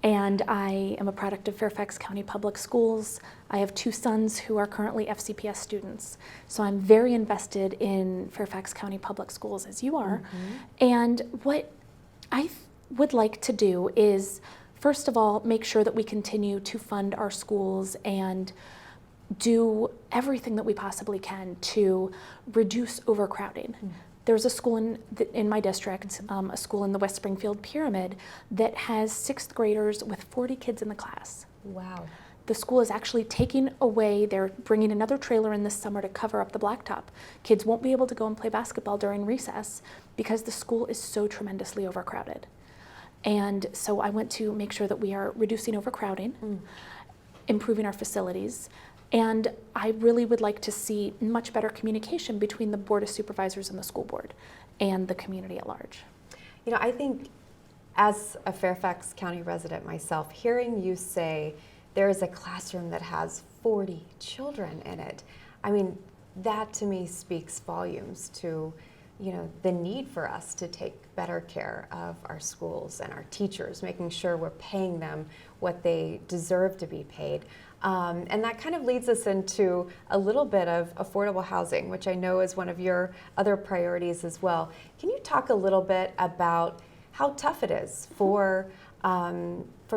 and I am a product of Fairfax County Public Schools. I have 2 sons who are currently FCPS students, so I'm very invested in Fairfax County Public Schools, as you are. And what I would like to do is, first of all, make sure that we continue to fund our schools and do everything that we possibly can to reduce overcrowding. There's a school in my district, a school in the West Spriingfield Pyramid, that has 6th graders with 40 kids in the class. Wow. The school is actually taking away, they're bringing another trailer in this summer to cover up the blacktop. Kids won't be able to go and play basketball during recess because the school is so tremendously overcrowded. And so I want to make sure that we are reducing overcrowding, improving our facilities, and I really would like to see much better communication between the Board of Supervisors and the school board and the community at large. You know, I think as a Fairfax County resident myself, hearing you say there is a classroom that has 40 children in it, I mean, that to me speaks volumes to, you know, the need for us to take better care of our schools and our teachers, making sure we're paying them what they deserve to be paid. And that kind of leads us into a little bit of affordable housing, which I know is one of your other priorities as well. Can you talk a little bit about how tough it is for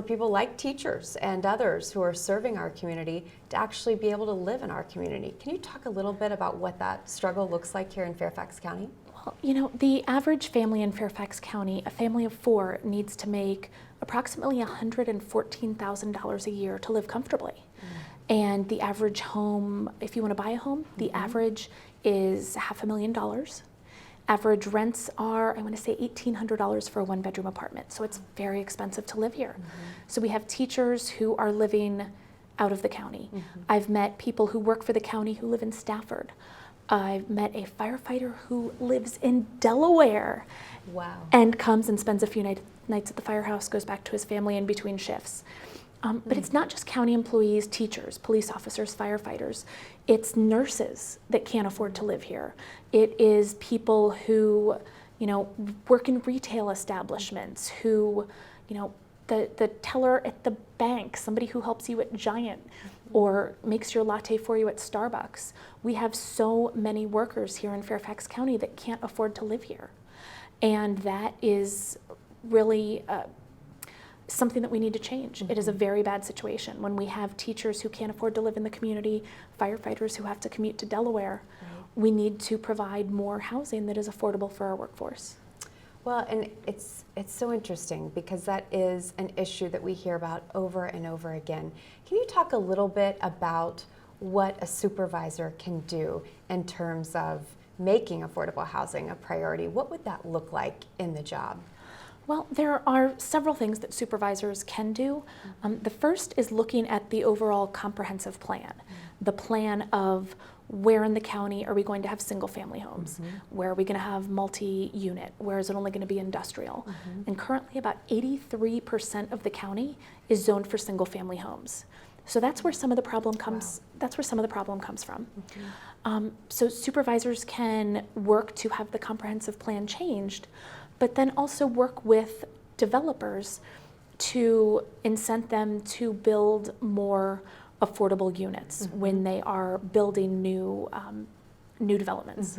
people like teachers and others who are serving our community to actually be able to live in our community? Can you talk a little bit about what that struggle looks like here in Fairfax County? Well, you know, the average family in Fairfax County, a family of 4, needs to make approximately $114,000 a year to live comfortably. And the average home, if you want to buy a home, the average is $500,000. Average rents are, I want to say, $1,800 for a 1-bedroom apartment. So it's very expensive to live here. So we have teachers who are living out of the county. I've met people who work for the county who live in Stafford. I've met a firefighter who lives in Delaware. Wow. And comes and spends a few nights at the firehouse, goes back to his family in between shifts. But it's not just county employees, teachers, police officers, firefighters. It's nurses that can't afford to live here. It is people who, you know, work in retail establishments, who, you know, the teller at the bank, somebody who helps you at Giant or makes your latte for you at Starbucks. We have so many workers here in Fairfax County that can't afford to live here. And that is really something that we need to change. It is a very bad situation when we have teachers who can't afford to live in the community, firefighters who have to commute to Delaware. We need to provide more housing that is affordable for our workforce. Well, and it's so interesting because that is an issue that we hear about over and over again. Can you talk a little bit about what a supervisor can do in terms of making affordable housing a priority? What would that look like in the job? Well, there are several things that supervisors can do. The first is looking at the overall comprehensive plan, the plan of where in the county are we going to have single family homes? Where are we going to have multi-unit? Where is it only going to be industrial? And currently about 83% of the county is zoned for single family homes. So that's where some of the problem comes. That's where some of the problem comes from. So supervisors can work to have the comprehensive plan changed, but then also work with developers to incent them to build more affordable units when they are building new developments.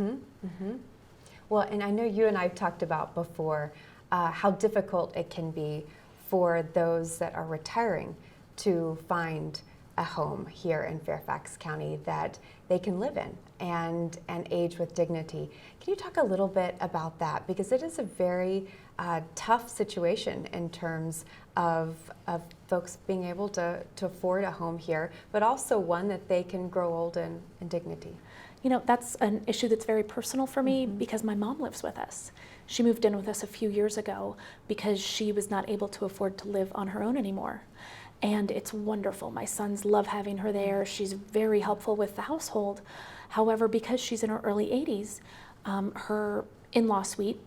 Well, and I know you and I have talked about before how difficult it can be for those that are retiring to find a home here in Fairfax County that they can live in and age with dignity. Can you talk a little bit about that? Because it is a very tough situation in terms of folks being able to afford a home here, but also one that they can grow old in dignity. You know, that's an issue that's very personal for me because my mom lives with us. She moved in with us a few years ago because she was not able to afford to live on her own anymore. And it's wonderful. My sons love having her there. She's very helpful with the household. However, because she's in her early 80s, her in-law suite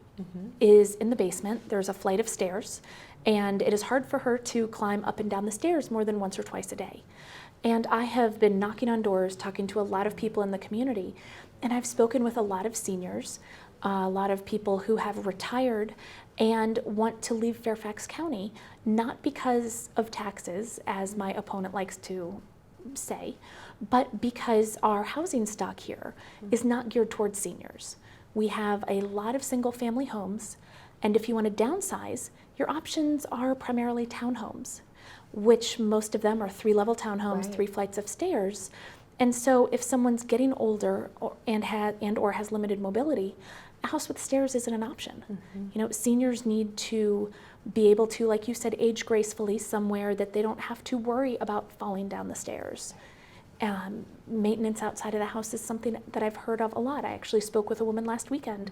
is in the basement. There's a flight of stairs, and it is hard for her to climb up and down the stairs more than once or twice a day. And I have been knocking on doors, talking to a lot of people in the community, and I've spoken with a lot of seniors, a lot of people who have retired and want to leave Fairfax County, not because of taxes, as my opponent likes to say, but because our housing stock here is not geared towards seniors. We have a lot of single family homes, and if you want to downsize, your options are primarily townhomes, which most of them are 3-level townhomes, 3 flights of stairs. And so if someone's getting older or has limited mobility, a house with stairs isn't an option. You know, seniors need to be able to, like you said, age gracefully somewhere that they don't have to worry about falling down the stairs. Maintenance outside of the house is something that I've heard of a lot. I actually spoke with a woman last weekend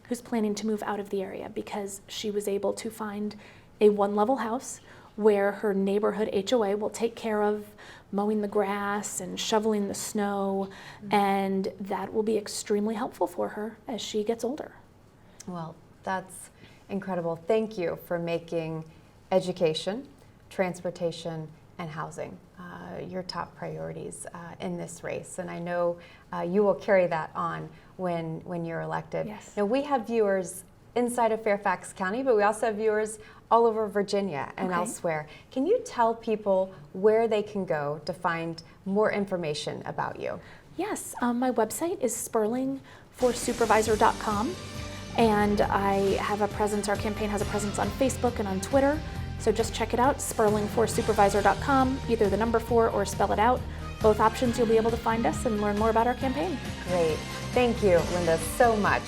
who's planning to move out of the area because she was able to find a 1-level house where her neighborhood HOA will take care of mowing the grass and shoveling the snow, and that will be extremely helpful for her as she gets older. Well, that's incredible. Thank you for making education, transportation, and housing your top priorities in this race. And I know you will carry that on when you're elected. Yes. Now, we have viewers inside of Fairfax County, but we also have viewers all over Virginia and elsewhere. Can you tell people where they can go to find more information about you? Yes, my website is sperlingforsupervisor.com, and I have a presence, our campaign has a presence on Facebook and on Twitter, so just check it out, sperlingforsupervisor.com, either the number 4 or spell it out. Both options, you'll be able to find us and learn more about our campaign. Great. Thank you, Linda, so much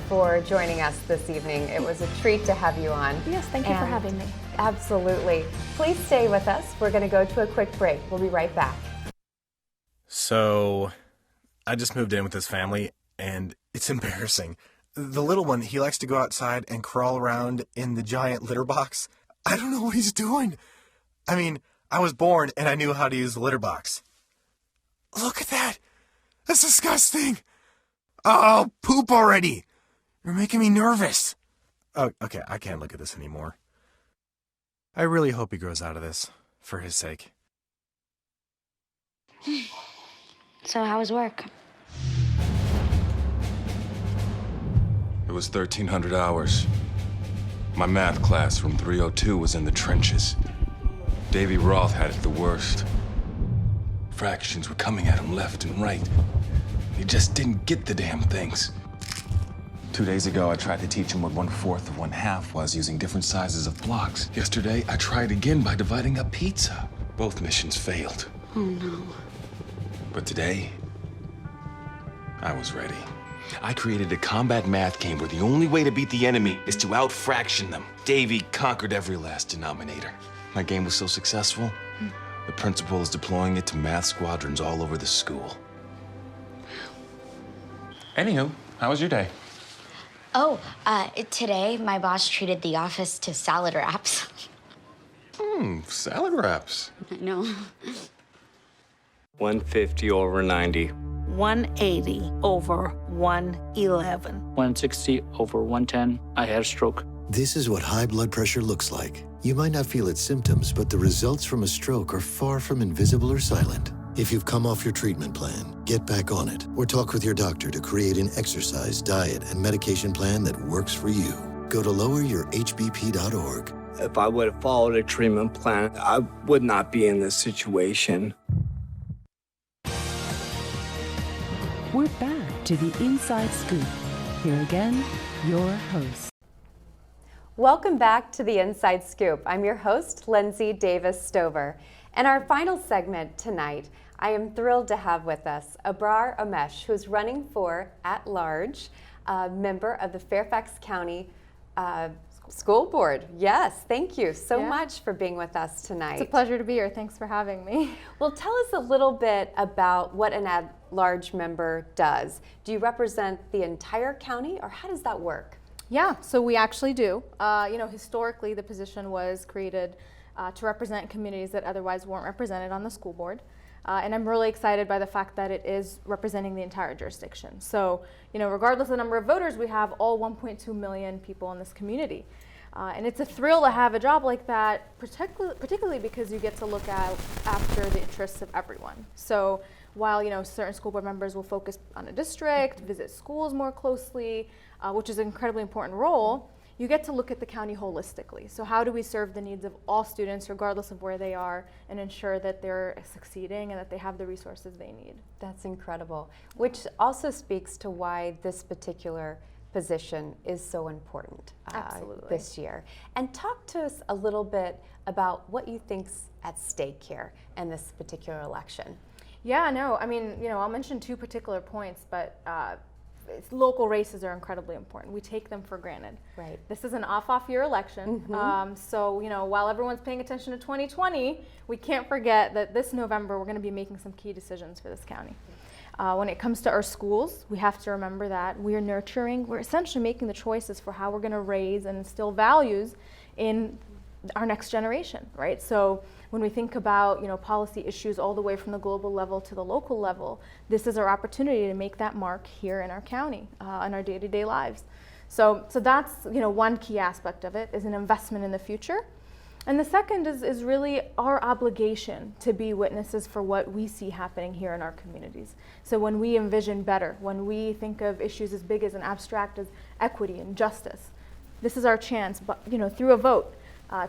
for joining us this evening. It was a treat to have you on. Yes, thank you for having me. Absolutely. Please stay with us. We're going to go to a quick break. We'll be right back. So, I just moved in with this family, and it's embarrassing. The little one, he likes to go outside and crawl around in the giant litter box. I don't know what he's doing. I mean, I was born and I knew how to use the litter box. Look at that. That's disgusting. Oh, poop already. You're making me nervous. Oh, okay, I can't look at this anymore. I really hope he grows out of this, for his sake. So how was work? It was 1,300 hours. My math class from 302 was in the trenches. Davy Roth had it the worst. Fractions were coming at him left and right. He just didn't get the damn things. 2 days ago, I tried to teach him what 1/4 of 1/2 was using different sizes of blocks. Yesterday, I tried again by dividing up pizza. Both missions failed. Oh no. But today, I was ready. I created a combat math game where the only way to beat the enemy is to out-fraction them. Davy conquered every last denominator. My game was so successful, the principal is deploying it to math squadrons all over the school. Anywho, how was your day? Oh, today my boss treated the office to salad wraps. Salad wraps. I know. 150 over 90. 180 over 111. 160 over 110. I had a stroke. This is what high blood pressure looks like. You might not feel its symptoms, but the results from a stroke are far from invisible or silent. If you've come off your treatment plan, get back on it, or talk with your doctor to create an exercise, diet, and medication plan that works for you. Go to loweryourhbp.org. If I would have followed a treatment plan, I would not be in this situation. We're back to the Inside Scoop. Here again, your host. Welcome back to the Inside Scoop. I'm your host, Lindsey Davis Stover. And our final segment tonight, I am thrilled to have with us Abrar Omeish, who is running for at-large member of the Fairfax County School Board. Yes, thank you so much for being with us tonight. It's a pleasure to be here. Thanks for having me. Well, tell us a little bit about what an at-large member does. Do you represent the entire county, or how does that work? Yeah, so we actually do. Historically, the position was created to represent communities that otherwise weren't represented on the school board. And I'm really excited by the fact that it is representing the entire jurisdiction. So, regardless of the number of voters, we have all 1.2 million people in this community. And it's a thrill to have a job like that, particularly because you get to look out after the interests of everyone. So while certain school board members will focus on a district, visit schools more closely, which is an incredibly important role, you get to look at the county holistically. So how do we serve the needs of all students, regardless of where they are, and ensure that they're succeeding and that they have the resources they need? That's incredible, which also speaks to why this particular position is so important this year. And talk to us a little bit about what you think's at stake here in this particular election. Yeah, no, I mean, I'll mention two particular points, but local races are incredibly important. We take them for granted. Right. This is an off year election. So, while everyone's paying attention to 2020, we can't forget that this November we're going to be making some key decisions for this county. When it comes to our schools, we have to remember that we're essentially making the choices for how we're going to raise and instill values in our next generation, right? So when we think about policy issues all the way from the global level to the local level, this is our opportunity to make that mark here in our county, in our day-to-day lives. So that's one key aspect of it is an investment in the future. And the second is really our obligation to be witnesses for what we see happening here in our communities. So when we envision better, when we think of issues as big as and abstract as equity and justice, this is our chance, but through a vote,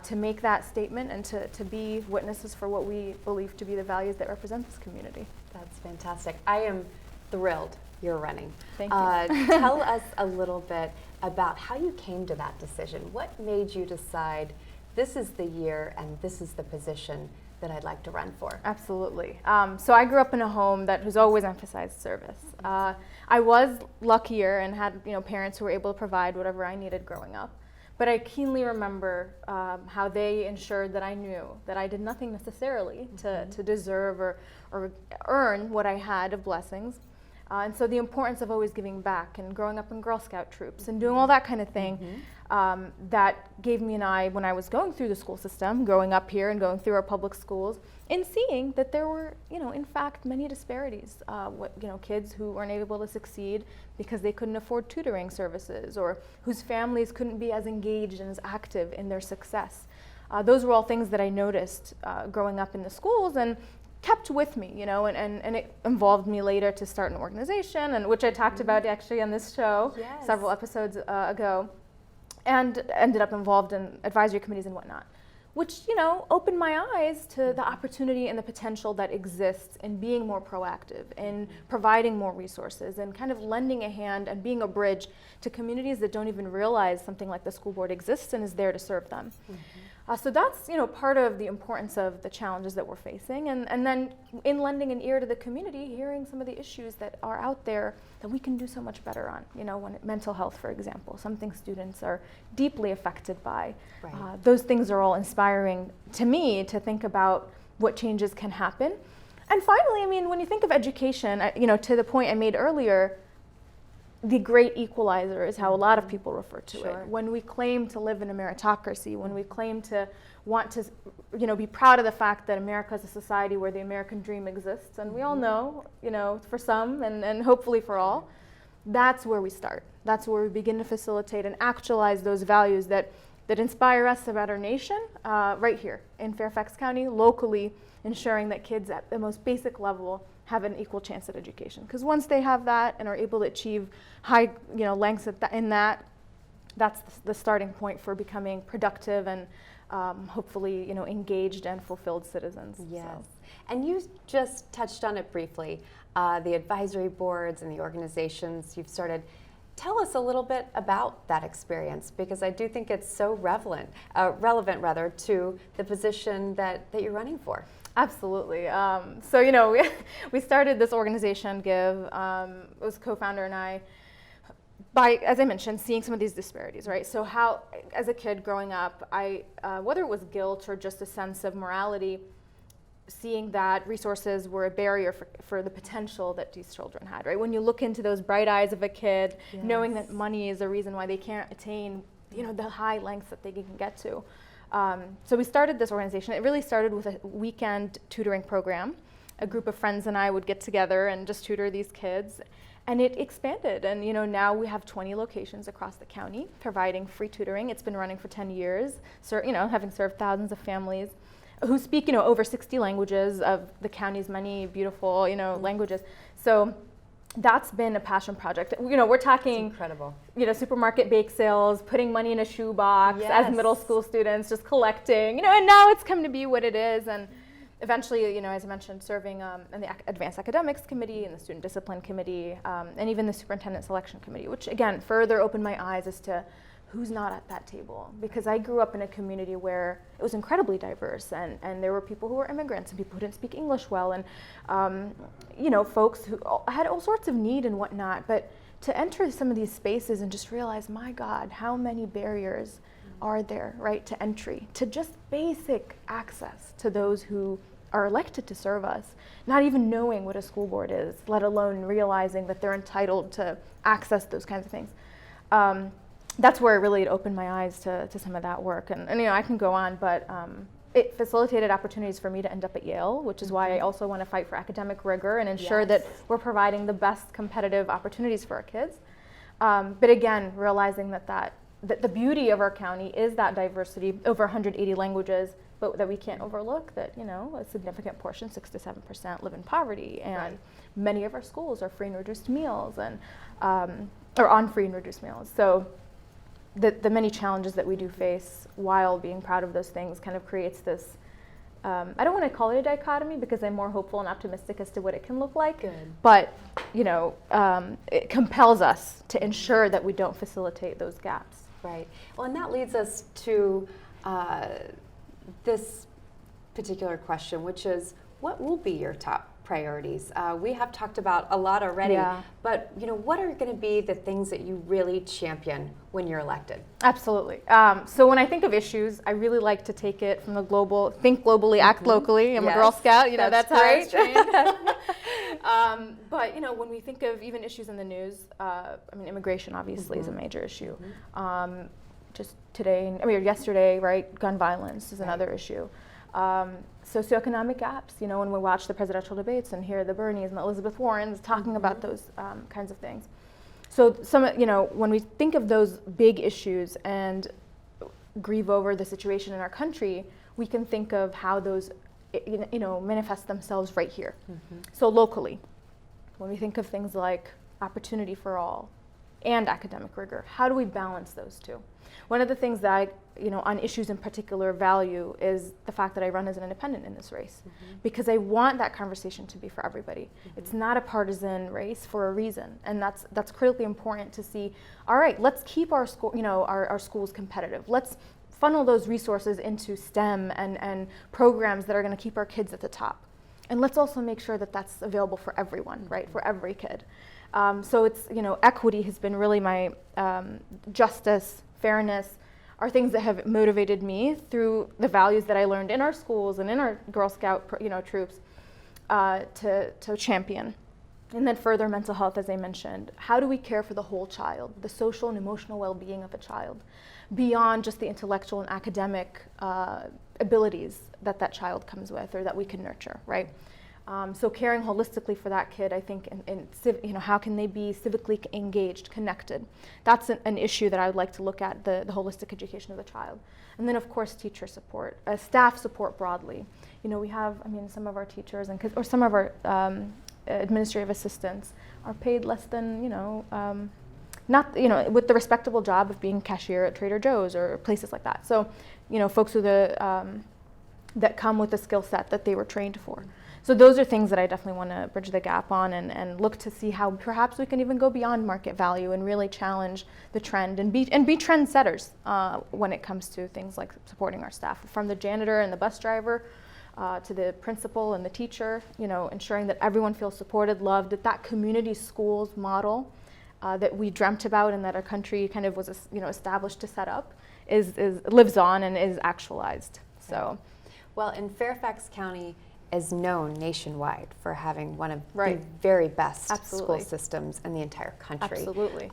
to make that statement and to be witnesses for what we believe to be the values that represent this community. That's fantastic. I am thrilled you're running. Thank you. Tell us a little bit about how you came to that decision. What made you decide this is the year and this is the position that I'd like to run for? Absolutely. So I grew up in a home that has always emphasized service. I was luckier and had parents who were able to provide whatever I needed growing up. But I keenly remember how they ensured that I knew that I did nothing necessarily to deserve or earn what I had of blessings. And so the importance of always giving back and growing up in Girl Scout troops and doing all that kind of thing, that gave me an eye when I was going through the school system, growing up here and going through our public schools, and seeing that there were, in fact, many disparities. Kids who weren't able to succeed because they couldn't afford tutoring services or whose families couldn't be as engaged and as active in their success. Those were all things that I noticed growing up in the schools and kept with me, and it involved me later to start an organization, and which I talked about actually on this show several episodes ago, and ended up involved in advisory committees and whatnot, which opened my eyes to the opportunity and the potential that exists in being more proactive, in providing more resources, and kind of lending a hand and being a bridge to communities that don't even realize something like the school board exists and is there to serve them. So that's part of the importance of the challenges that we're facing, and then in lending an ear to the community, hearing some of the issues that are out there that we can do so much better on. When mental health, for example, something students are deeply affected by. Right. Those things are all inspiring to me to think about what changes can happen. And finally, when you think of education, to the point I made earlier, the great equalizer is how a lot of people refer to Sure. it. When we claim to live in a meritocracy, when we claim to want to, be proud of the fact that America is a society where the American dream exists, and we all know, for some and hopefully for all, that's where we start. That's where we begin to facilitate and actualize those values that inspire us about our nation, right here in Fairfax County, locally, ensuring that kids at the most basic level have an equal chance at education. Because once they have that and are able to achieve high, lengths in that, that's the starting point for becoming productive and hopefully, engaged and fulfilled citizens. Yes. So. And you just touched on it briefly, the advisory boards and the organizations you've started. Tell us a little bit about that experience, because I do think it's so relevant to the position that you're running for. Absolutely. So, we started this organization, GIVE. It was co-founder and I, by, as I mentioned, seeing some of these disparities, right? So how, as a kid growing up, whether it was guilt or just a sense of morality, seeing that resources were a barrier for the potential that these children had, right? When you look into those bright eyes of a kid, Yes. knowing that money is a reason why they can't attain, the high lengths that they can get to. So we started this organization. It really started with a weekend tutoring program. A group of friends and I would get together and just tutor these kids. And it expanded, and now we have 20 locations across the county providing free tutoring. It's been running for 10 years, having served thousands of families who speak over 60 languages of the county's many beautiful languages. So that's been a passion project. We're talking It's incredible. Supermarket bake sales, putting money in a shoebox Yes. as middle school students, just collecting. And now it's come to be what it is. And eventually, as I mentioned, serving in the Advanced Academics Committee and the Student Discipline Committee, and even the Superintendent Selection Committee, which again further opened my eyes as to who's not at that table. Because I grew up in a community where it was incredibly diverse, and there were people who were immigrants and people who didn't speak English well, and folks who had all sorts of need and whatnot. But to enter some of these spaces and just realize, my God, how many barriers are there, right, to entry, to just basic access to those who are elected to serve us, not even knowing what a school board is, let alone realizing that they're entitled to access those kinds of things. That's where it really opened my eyes to some of that work. And I can go on, but it facilitated opportunities for me to end up at Yale, which is why I also want to fight for academic rigor and ensure that we're providing the best competitive opportunities for our kids. But again, realizing that the beauty of our county is that diversity, over 180 languages, but that we can't overlook that, a significant portion, 6 to 7%, live in poverty, and many of our schools are free and reduced meals, and or on free and reduced meals. So the many challenges that we do face while being proud of those things kind of creates this, I don't want to call it a dichotomy because I'm more hopeful and optimistic as to what it can look like. Good. But, it compels us to ensure that we don't facilitate those gaps. Right. Well, and that leads us to this particular question, which is, what will be your top priorities? We have talked about a lot already, but what are going to be the things that you really champion when you're elected? Absolutely. So when I think of issues, I really like to take it from the global, think globally, act locally. I'm a Girl Scout, that's how I was trained. But when we think of even issues in the news, immigration obviously is a major issue. Just today, yesterday, right, gun violence is another issue. Socioeconomic gaps, when we watch the presidential debates and hear the Bernies and the Elizabeth Warrens talking about those kinds of things. So when we think of those big issues and grieve over the situation in our country, we can think of how those, manifest themselves right here. So locally, when we think of things like opportunity for all and academic rigor, how do we balance those two? One of the things that I, on issues in particular value is the fact that I run as an independent in this race, because I want that conversation to be for everybody. It's not a partisan race for a reason, and that's critically important to see. All right, let's keep our school, our schools competitive. Let's funnel those resources into STEM and programs that are going to keep our kids at the top, and let's also make sure that that's available for everyone, right, for every kid. So it's, equity has been really my justice, fairness, are things that have motivated me through the values that I learned in our schools and in our Girl Scout, troops, to champion. And then further, mental health, as I mentioned. How do we care for the whole child, the social and emotional well-being of a child, beyond just the intellectual and academic abilities that that child comes with or that we can nurture, right? So caring holistically for that kid, I think, how can they be civically engaged, connected? That's an issue that I would like to look at, the holistic education of the child. And then, of course, teacher support, staff support broadly. We have, some of our teachers or some of our administrative assistants are paid less than, with the respectable job of being cashier at Trader Joe's or places like that. So, folks who that come with a skill set that they were trained for. So those are things that I definitely want to bridge the gap on and look to see how perhaps we can even go beyond market value and really challenge the trend and be trendsetters when it comes to things like supporting our staff, from the janitor and the bus driver to the principal and the teacher, ensuring that everyone feels supported, loved, that community schools model that we dreamt about and that our country kind of was established to set up lives on and is actualized. So, well, in Fairfax County is known nationwide for having one of the very best school systems in the entire country. Absolutely.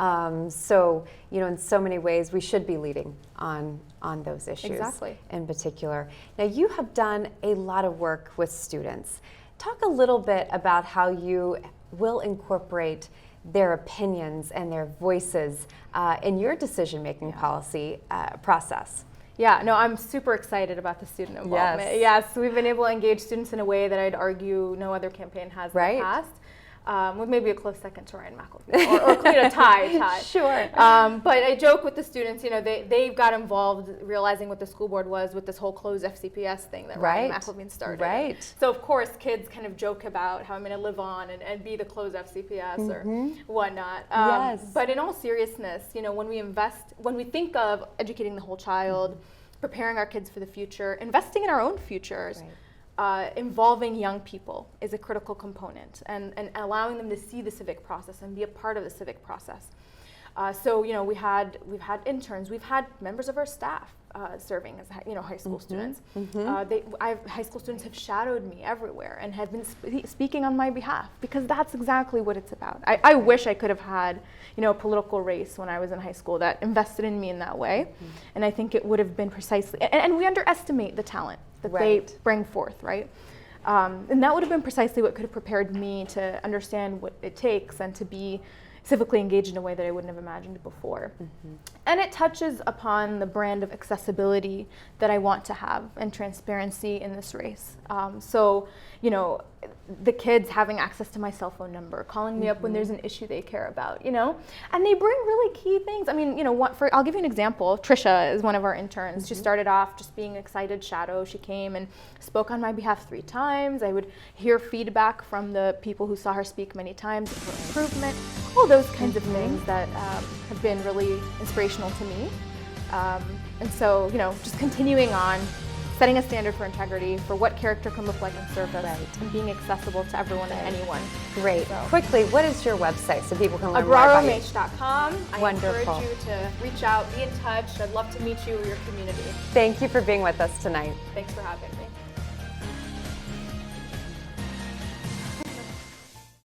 So, in so many ways, we should be leading on those issues. Exactly. In particular. Now, you have done a lot of work with students. Talk a little bit about how you will incorporate their opinions and their voices in your decision-making policy process. Yeah, no, I'm super excited about the student involvement. Yes, we've been able to engage students in a way that I'd argue no other campaign has in the past. With maybe a close second to Ryan McElveen, or a tie. Sure. But I joke with the students, they got involved realizing what the school board was with this whole closed FCPS thing that Ryan McElveen started. Right. So of course, kids kind of joke about how I'm going to live on and be the closed FCPS or whatnot. But in all seriousness, when we think of educating the whole child, preparing our kids for the future, investing in our own futures. Involving young people is a critical component, and allowing them to see the civic process and be a part of the civic process. So we've had interns, we've had members of our staff serving as high school students. High school students have shadowed me everywhere and have been speaking on my behalf, because that's exactly what it's about. I wish I could have had a political race when I was in high school that invested in me in that way, and I think it would have been precisely. And we underestimate the talent that they bring forth, right? And that would have been precisely what could have prepared me to understand what it takes and to be civically engaged in a way that I wouldn't have imagined before. And it touches upon the brand of accessibility that I want to have and transparency in this race. So, the kids having access to my cell phone number, calling me up when there's an issue they care about, and they bring really key things. I'll give you an example. Trisha is one of our interns. She started off just being an excited shadow. She came and spoke on my behalf 3 times. I would hear feedback from the people who saw her speak many times for improvement, all those kinds of things that have been really inspirational to me. And so, just continuing on, setting a standard for integrity, for what character can look like in service, and being accessible to everyone and anyone. Great. So. Quickly, what is your website so people can learn more about you? AbrarOmeish.com. I encourage you to reach out, be in touch. I'd love to meet you or your community. Thank you for being with us tonight. Thanks for having me.